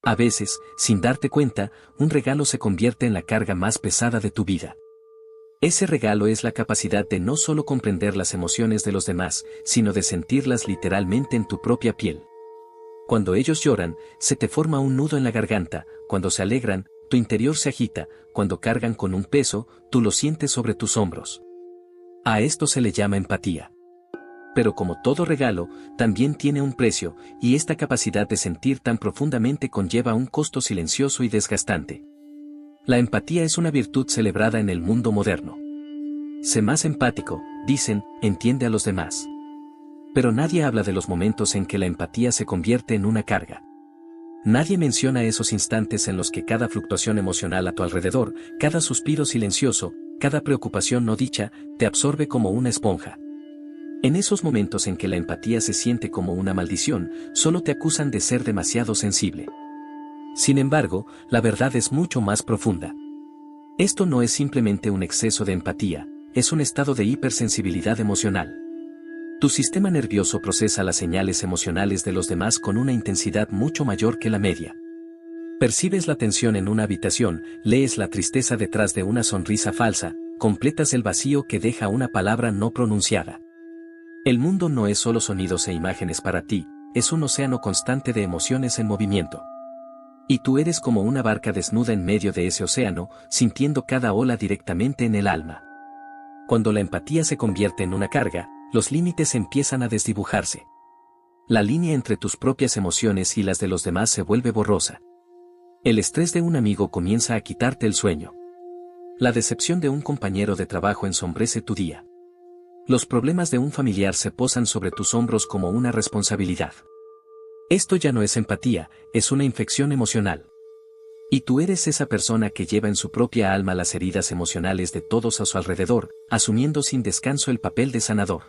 A veces, sin darte cuenta, un regalo se convierte en la carga más pesada de tu vida. Ese regalo es la capacidad de no solo comprender las emociones de los demás, sino de sentirlas literalmente en tu propia piel. Cuando ellos lloran, se te forma un nudo en la garganta; cuando se alegran, tu interior se agita; cuando cargan con un peso, tú lo sientes sobre tus hombros. A esto se le llama empatía. Pero como todo regalo, también tiene un precio, y esta capacidad de sentir tan profundamente conlleva un costo silencioso y desgastante. La empatía es una virtud celebrada en el mundo moderno. Sé más empático, dicen, entiende a los demás. Pero nadie habla de los momentos en que la empatía se convierte en una carga. Nadie menciona esos instantes en los que cada fluctuación emocional a tu alrededor, cada suspiro silencioso, cada preocupación no dicha, te absorbe como una esponja. En esos momentos en que la empatía se siente como una maldición, solo te acusan de ser demasiado sensible. Sin embargo, la verdad es mucho más profunda. Esto no es simplemente un exceso de empatía, es un estado de hipersensibilidad emocional. Tu sistema nervioso procesa las señales emocionales de los demás con una intensidad mucho mayor que la media. Percibes la tensión en una habitación, lees la tristeza detrás de una sonrisa falsa, completas el vacío que deja una palabra no pronunciada. El mundo no es solo sonidos e imágenes para ti, es un océano constante de emociones en movimiento. Y tú eres como una barca desnuda en medio de ese océano, sintiendo cada ola directamente en el alma. Cuando la empatía se convierte en una carga, los límites empiezan a desdibujarse. La línea entre tus propias emociones y las de los demás se vuelve borrosa. El estrés de un amigo comienza a quitarte el sueño. La decepción de un compañero de trabajo ensombrece tu día. Los problemas de un familiar se posan sobre tus hombros como una responsabilidad. Esto ya no es empatía, es una infección emocional. Y tú eres esa persona que lleva en su propia alma las heridas emocionales de todos a su alrededor, asumiendo sin descanso el papel de sanador.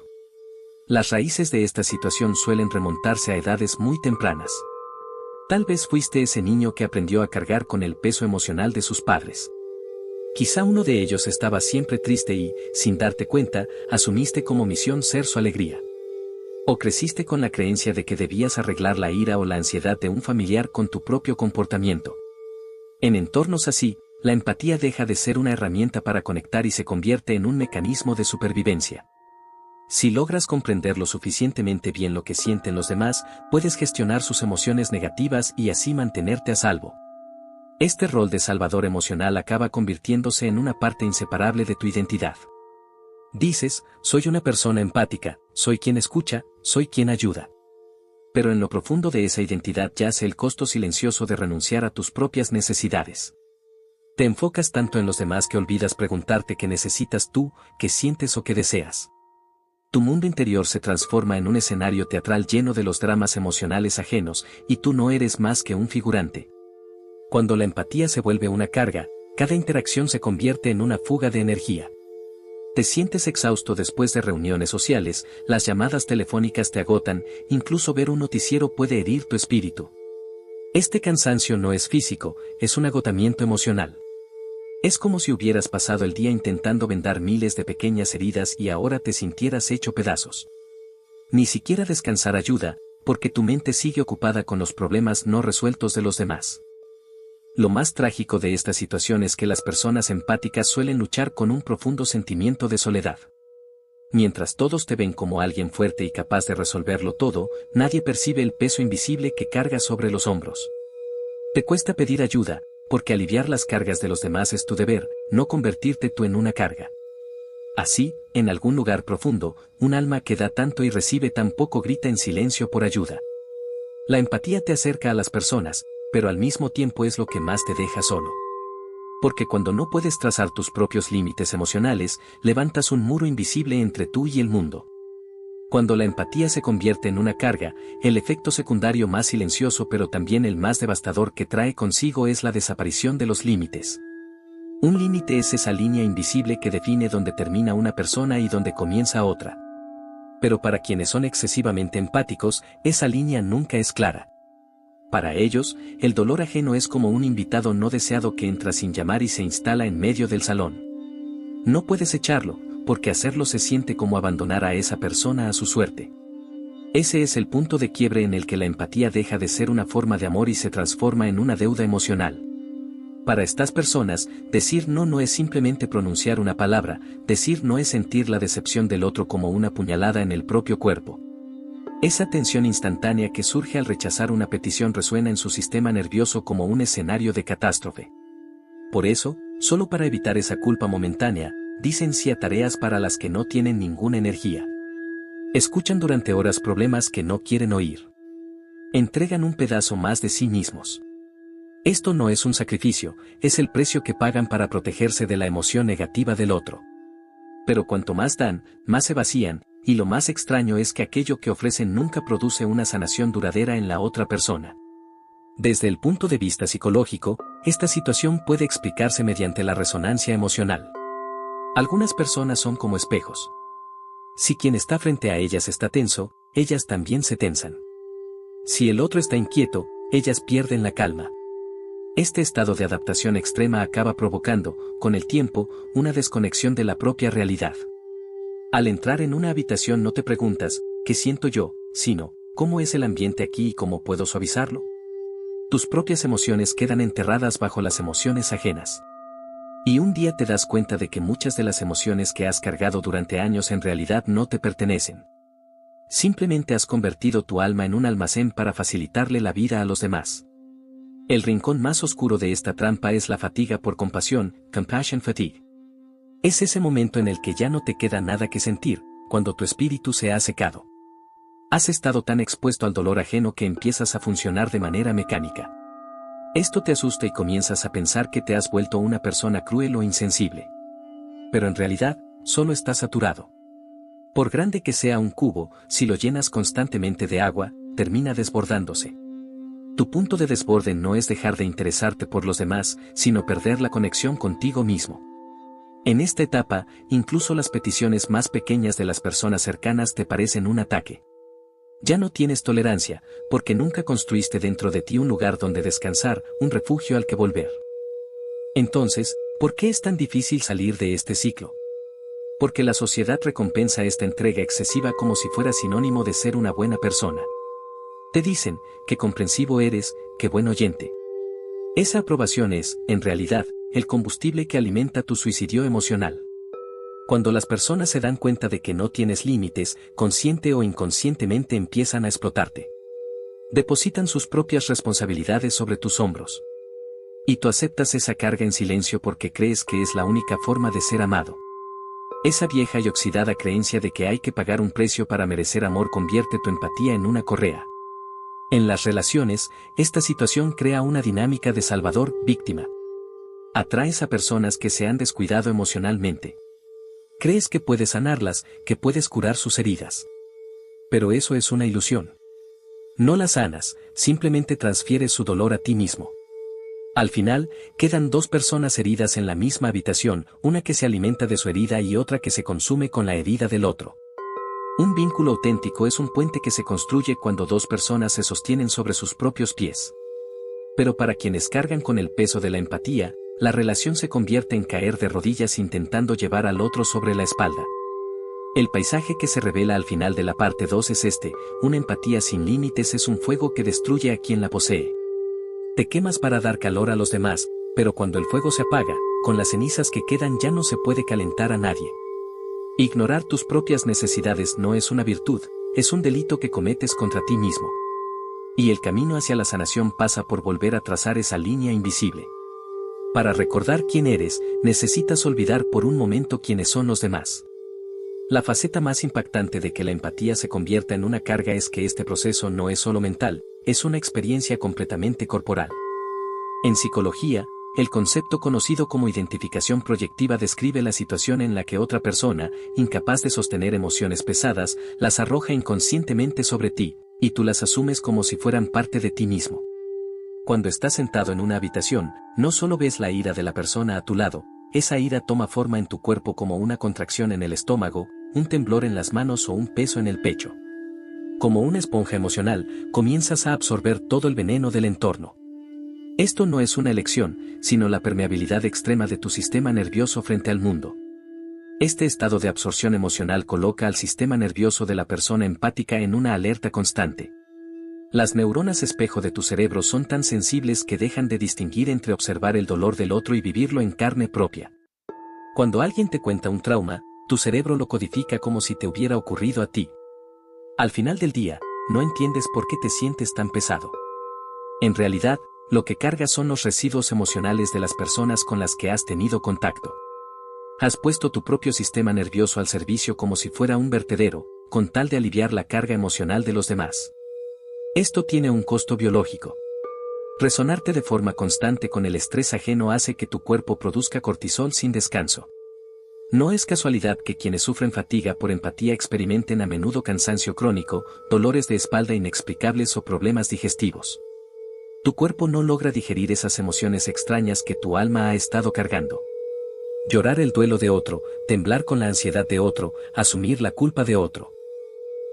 Las raíces de esta situación suelen remontarse a edades muy tempranas. Tal vez fuiste ese niño que aprendió a cargar con el peso emocional de sus padres. Quizá uno de ellos estaba siempre triste y, sin darte cuenta, asumiste como misión ser su alegría. O creciste con la creencia de que debías arreglar la ira o la ansiedad de un familiar con tu propio comportamiento. En entornos así, la empatía deja de ser una herramienta para conectar y se convierte en un mecanismo de supervivencia. Si logras comprender lo suficientemente bien lo que sienten los demás, puedes gestionar sus emociones negativas y así mantenerte a salvo. Este rol de salvador emocional acaba convirtiéndose en una parte inseparable de tu identidad. Dices, soy una persona empática, soy quien escucha, soy quien ayuda. Pero en lo profundo de esa identidad yace el costo silencioso de renunciar a tus propias necesidades. Te enfocas tanto en los demás que olvidas preguntarte qué necesitas tú, qué sientes o qué deseas. Tu mundo interior se transforma en un escenario teatral lleno de los dramas emocionales ajenos, y tú no eres más que un figurante. Cuando la empatía se vuelve una carga, cada interacción se convierte en una fuga de energía. Te sientes exhausto después de reuniones sociales, las llamadas telefónicas te agotan, incluso ver un noticiero puede herir tu espíritu. Este cansancio no es físico, es un agotamiento emocional. Es como si hubieras pasado el día intentando vendar miles de pequeñas heridas y ahora te sintieras hecho pedazos. Ni siquiera descansar ayuda, porque tu mente sigue ocupada con los problemas no resueltos de los demás. Lo más trágico de esta situación es que las personas empáticas suelen luchar con un profundo sentimiento de soledad. Mientras todos te ven como alguien fuerte y capaz de resolverlo todo, nadie percibe el peso invisible que cargas sobre los hombros. Te cuesta pedir ayuda, porque aliviar las cargas de los demás es tu deber, no convertirte tú en una carga. Así, en algún lugar profundo, un alma que da tanto y recibe tan poco grita en silencio por ayuda. La empatía te acerca a las personas, pero al mismo tiempo es lo que más te deja solo. Porque cuando no puedes trazar tus propios límites emocionales, levantas un muro invisible entre tú y el mundo. Cuando la empatía se convierte en una carga, el efecto secundario más silencioso pero también el más devastador que trae consigo es la desaparición de los límites. Un límite es esa línea invisible que define dónde termina una persona y dónde comienza otra. Pero para quienes son excesivamente empáticos, esa línea nunca es clara. Para ellos, el dolor ajeno es como un invitado no deseado que entra sin llamar y se instala en medio del salón. No puedes echarlo, porque hacerlo se siente como abandonar a esa persona a su suerte. Ese es el punto de quiebre en el que la empatía deja de ser una forma de amor y se transforma en una deuda emocional. Para estas personas, decir no no es simplemente pronunciar una palabra, decir no es sentir la decepción del otro como una puñalada en el propio cuerpo. Esa tensión instantánea que surge al rechazar una petición resuena en su sistema nervioso como un escenario de catástrofe. Por eso, solo para evitar esa culpa momentánea, dicen sí a tareas para las que no tienen ninguna energía. Escuchan durante horas problemas que no quieren oír. Entregan un pedazo más de sí mismos. Esto no es un sacrificio, es el precio que pagan para protegerse de la emoción negativa del otro. Pero cuanto más dan, más se vacían, y lo más extraño es que aquello que ofrecen nunca produce una sanación duradera en la otra persona. Desde el punto de vista psicológico, esta situación puede explicarse mediante la resonancia emocional. Algunas personas son como espejos. Si quien está frente a ellas está tenso, ellas también se tensan. Si el otro está inquieto, ellas pierden la calma. Este estado de adaptación extrema acaba provocando, con el tiempo, una desconexión de la propia realidad. Al entrar en una habitación no te preguntas, ¿qué siento yo?, sino, ¿cómo es el ambiente aquí y cómo puedo suavizarlo? Tus propias emociones quedan enterradas bajo las emociones ajenas. Y un día te das cuenta de que muchas de las emociones que has cargado durante años en realidad no te pertenecen. Simplemente has convertido tu alma en un almacén para facilitarle la vida a los demás. El rincón más oscuro de esta trampa es la fatiga por compasión, compassion fatigue. Es ese momento en el que ya no te queda nada que sentir, cuando tu espíritu se ha secado. Has estado tan expuesto al dolor ajeno que empiezas a funcionar de manera mecánica. Esto te asusta y comienzas a pensar que te has vuelto una persona cruel o insensible. Pero en realidad, solo estás saturado. Por grande que sea un cubo, si lo llenas constantemente de agua, termina desbordándose. Tu punto de desborde no es dejar de interesarte por los demás, sino perder la conexión contigo mismo. En esta etapa, incluso las peticiones más pequeñas de las personas cercanas te parecen un ataque. Ya no tienes tolerancia, porque nunca construiste dentro de ti un lugar donde descansar, un refugio al que volver. Entonces, ¿por qué es tan difícil salir de este ciclo? Porque la sociedad recompensa esta entrega excesiva como si fuera sinónimo de ser una buena persona. Te dicen, qué comprensivo eres, qué buen oyente. Esa aprobación es, en realidad, el combustible que alimenta tu suicidio emocional. Cuando las personas se dan cuenta de que no tienes límites, consciente o inconscientemente empiezan a explotarte. Depositan sus propias responsabilidades sobre tus hombros. Y tú aceptas esa carga en silencio porque crees que es la única forma de ser amado. Esa vieja y oxidada creencia de que hay que pagar un precio para merecer amor convierte tu empatía en una correa. En las relaciones, esta situación crea una dinámica de salvador-víctima. Atraes a personas que se han descuidado emocionalmente. Crees que puedes sanarlas, que puedes curar sus heridas. Pero eso es una ilusión. No las sanas, simplemente transfieres su dolor a ti mismo. Al final, quedan dos personas heridas en la misma habitación, una que se alimenta de su herida y otra que se consume con la herida del otro. Un vínculo auténtico es un puente que se construye cuando dos personas se sostienen sobre sus propios pies. Pero para quienes cargan con el peso de la empatía, la relación se convierte en caer de rodillas intentando llevar al otro sobre la espalda. El paisaje que se revela al final de la parte 2 es este: una empatía sin límites es un fuego que destruye a quien la posee. Te quemas para dar calor a los demás, pero cuando el fuego se apaga, con las cenizas que quedan ya no se puede calentar a nadie. Ignorar tus propias necesidades no es una virtud, es un delito que cometes contra ti mismo. Y el camino hacia la sanación pasa por volver a trazar esa línea invisible. Para recordar quién eres, necesitas olvidar por un momento quiénes son los demás. La faceta más impactante de que la empatía se convierta en una carga es que este proceso no es solo mental, es una experiencia completamente corporal. En psicología, el concepto conocido como identificación proyectiva describe la situación en la que otra persona, incapaz de sostener emociones pesadas, las arroja inconscientemente sobre ti, y tú las asumes como si fueran parte de ti mismo. Cuando estás sentado en una habitación, no solo ves la ira de la persona a tu lado, esa ira toma forma en tu cuerpo como una contracción en el estómago, un temblor en las manos o un peso en el pecho. Como una esponja emocional, comienzas a absorber todo el veneno del entorno. Esto no es una elección, sino la permeabilidad extrema de tu sistema nervioso frente al mundo. Este estado de absorción emocional coloca al sistema nervioso de la persona empática en una alerta constante. Las neuronas espejo de tu cerebro son tan sensibles que dejan de distinguir entre observar el dolor del otro y vivirlo en carne propia. Cuando alguien te cuenta un trauma, tu cerebro lo codifica como si te hubiera ocurrido a ti. Al final del día, no entiendes por qué te sientes tan pesado. En realidad, lo que cargas son los residuos emocionales de las personas con las que has tenido contacto. Has puesto tu propio sistema nervioso al servicio como si fuera un vertedero, con tal de aliviar la carga emocional de los demás. Esto tiene un costo biológico. Resonarte de forma constante con el estrés ajeno hace que tu cuerpo produzca cortisol sin descanso. No es casualidad que quienes sufren fatiga por empatía experimenten a menudo cansancio crónico, dolores de espalda inexplicables o problemas digestivos. Tu cuerpo no logra digerir esas emociones extrañas que tu alma ha estado cargando. Llorar el duelo de otro, temblar con la ansiedad de otro, asumir la culpa de otro.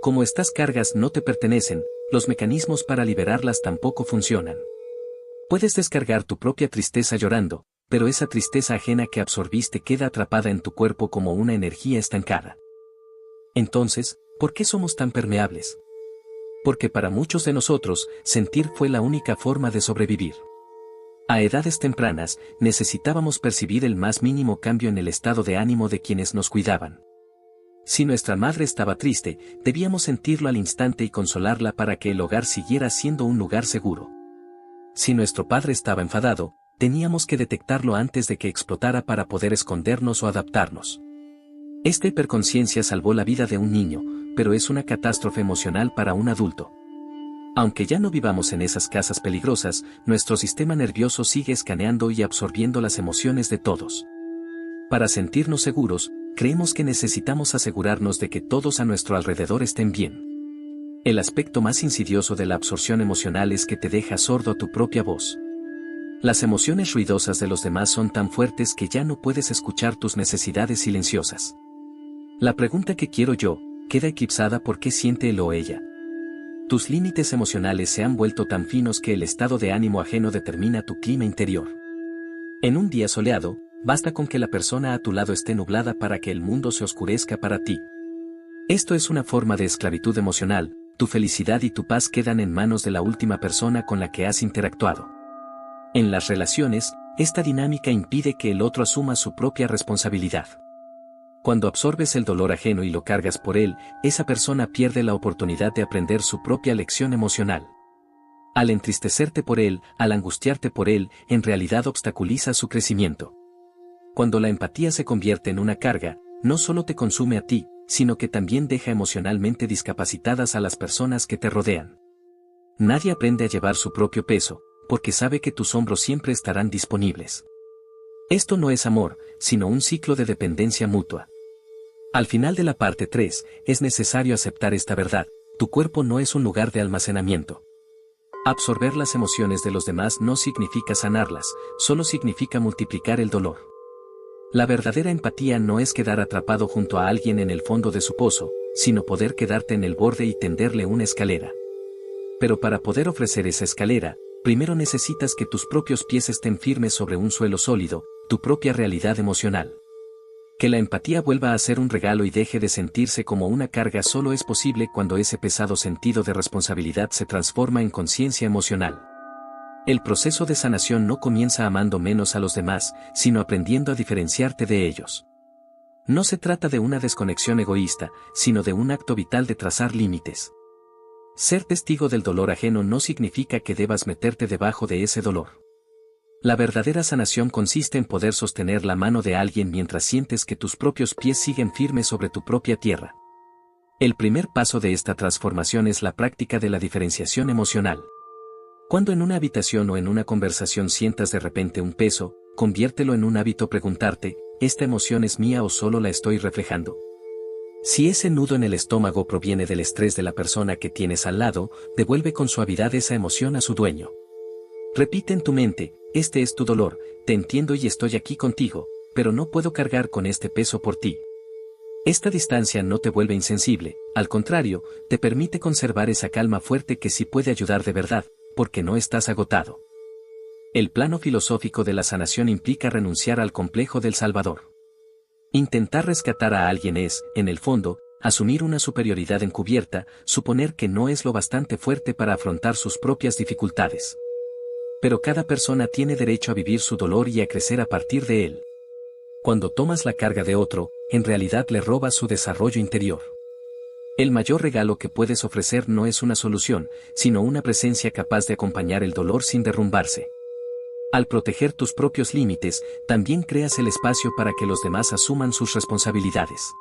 Como estas cargas no te pertenecen, los mecanismos para liberarlas tampoco funcionan. Puedes descargar tu propia tristeza llorando, pero esa tristeza ajena que absorbiste queda atrapada en tu cuerpo como una energía estancada. Entonces, ¿por qué somos tan permeables? Porque para muchos de nosotros, sentir fue la única forma de sobrevivir. A edades tempranas, necesitábamos percibir el más mínimo cambio en el estado de ánimo de quienes nos cuidaban. Si nuestra madre estaba triste, debíamos sentirlo al instante y consolarla para que el hogar siguiera siendo un lugar seguro. Si nuestro padre estaba enfadado, teníamos que detectarlo antes de que explotara para poder escondernos o adaptarnos. Esta hiperconciencia salvó la vida de un niño, pero es una catástrofe emocional para un adulto. Aunque ya no vivamos en esas casas peligrosas, nuestro sistema nervioso sigue escaneando y absorbiendo las emociones de todos. Para sentirnos seguros, creemos que necesitamos asegurarnos de que todos a nuestro alrededor estén bien. El aspecto más insidioso de la absorción emocional es que te deja sordo a tu propia voz. Las emociones ruidosas de los demás son tan fuertes que ya no puedes escuchar tus necesidades silenciosas. La pregunta que quiero yo, queda eclipsada por qué siente él o ella. Tus límites emocionales se han vuelto tan finos que el estado de ánimo ajeno determina tu clima interior. En un día soleado, basta con que la persona a tu lado esté nublada para que el mundo se oscurezca para ti. Esto es una forma de esclavitud emocional, tu felicidad y tu paz quedan en manos de la última persona con la que has interactuado. En las relaciones, esta dinámica impide que el otro asuma su propia responsabilidad. Cuando absorbes el dolor ajeno y lo cargas por él, esa persona pierde la oportunidad de aprender su propia lección emocional. Al entristecerte por él, al angustiarte por él, en realidad obstaculiza su crecimiento. Cuando la empatía se convierte en una carga, no solo te consume a ti, sino que también deja emocionalmente discapacitadas a las personas que te rodean. Nadie aprende a llevar su propio peso, porque sabe que tus hombros siempre estarán disponibles. Esto no es amor, sino un ciclo de dependencia mutua. Al final de la parte 3, es necesario aceptar esta verdad: tu cuerpo no es un lugar de almacenamiento. Absorber las emociones de los demás no significa sanarlas, solo significa multiplicar el dolor. La verdadera empatía no es quedar atrapado junto a alguien en el fondo de su pozo, sino poder quedarte en el borde y tenderle una escalera. Pero para poder ofrecer esa escalera, primero necesitas que tus propios pies estén firmes sobre un suelo sólido, tu propia realidad emocional. Que la empatía vuelva a ser un regalo y deje de sentirse como una carga solo es posible cuando ese pesado sentido de responsabilidad se transforma en conciencia emocional. El proceso de sanación no comienza amando menos a los demás, sino aprendiendo a diferenciarte de ellos. No se trata de una desconexión egoísta, sino de un acto vital de trazar límites. Ser testigo del dolor ajeno no significa que debas meterte debajo de ese dolor. La verdadera sanación consiste en poder sostener la mano de alguien mientras sientes que tus propios pies siguen firmes sobre tu propia tierra. El primer paso de esta transformación es la práctica de la diferenciación emocional. Cuando en una habitación o en una conversación sientas de repente un peso, conviértelo en un hábito preguntarte: ¿esta emoción es mía o solo la estoy reflejando? Si ese nudo en el estómago proviene del estrés de la persona que tienes al lado, devuelve con suavidad esa emoción a su dueño. Repite en tu mente: este es tu dolor, te entiendo y estoy aquí contigo, pero no puedo cargar con este peso por ti. Esta distancia no te vuelve insensible, al contrario, te permite conservar esa calma fuerte que sí puede ayudar de verdad, porque no estás agotado. El plano filosófico de la sanación implica renunciar al complejo del Salvador. Intentar rescatar a alguien es, en el fondo, asumir una superioridad encubierta, suponer que no es lo bastante fuerte para afrontar sus propias dificultades. Pero cada persona tiene derecho a vivir su dolor y a crecer a partir de él. Cuando tomas la carga de otro, en realidad le robas su desarrollo interior. El mayor regalo que puedes ofrecer no es una solución, sino una presencia capaz de acompañar el dolor sin derrumbarse. Al proteger tus propios límites, también creas el espacio para que los demás asuman sus responsabilidades.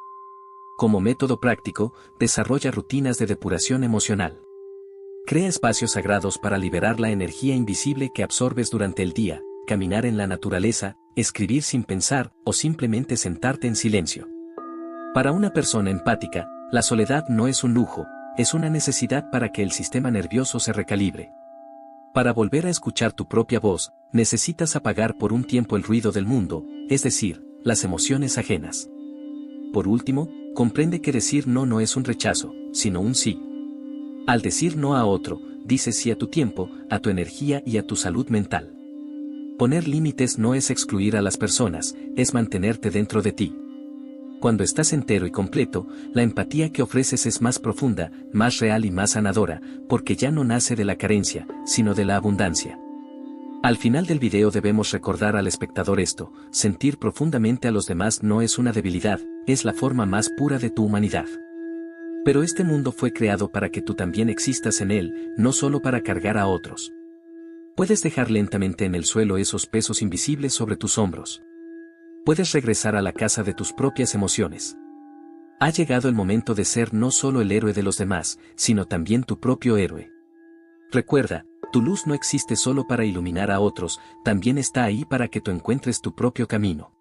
Como método práctico, desarrolla rutinas de depuración emocional. Crea espacios sagrados para liberar la energía invisible que absorbes durante el día, caminar en la naturaleza, escribir sin pensar o simplemente sentarte en silencio. Para una persona empática, la soledad no es un lujo, es una necesidad para que el sistema nervioso se recalibre. Para volver a escuchar tu propia voz, necesitas apagar por un tiempo el ruido del mundo, es decir, las emociones ajenas. Por último, comprende que decir no no es un rechazo, sino un sí. Al decir no a otro, dices sí a tu tiempo, a tu energía y a tu salud mental. Poner límites no es excluir a las personas, es mantenerte dentro de ti. Cuando estás entero y completo, la empatía que ofreces es más profunda, más real y más sanadora, porque ya no nace de la carencia, sino de la abundancia. Al final del video debemos recordar al espectador esto: sentir profundamente a los demás no es una debilidad, es la forma más pura de tu humanidad. Pero este mundo fue creado para que tú también existas en él, no solo para cargar a otros. Puedes dejar lentamente en el suelo esos pesos invisibles sobre tus hombros. Puedes regresar a la casa de tus propias emociones. Ha llegado el momento de ser no solo el héroe de los demás, sino también tu propio héroe. Recuerda, tu luz no existe solo para iluminar a otros, también está ahí para que tú encuentres tu propio camino.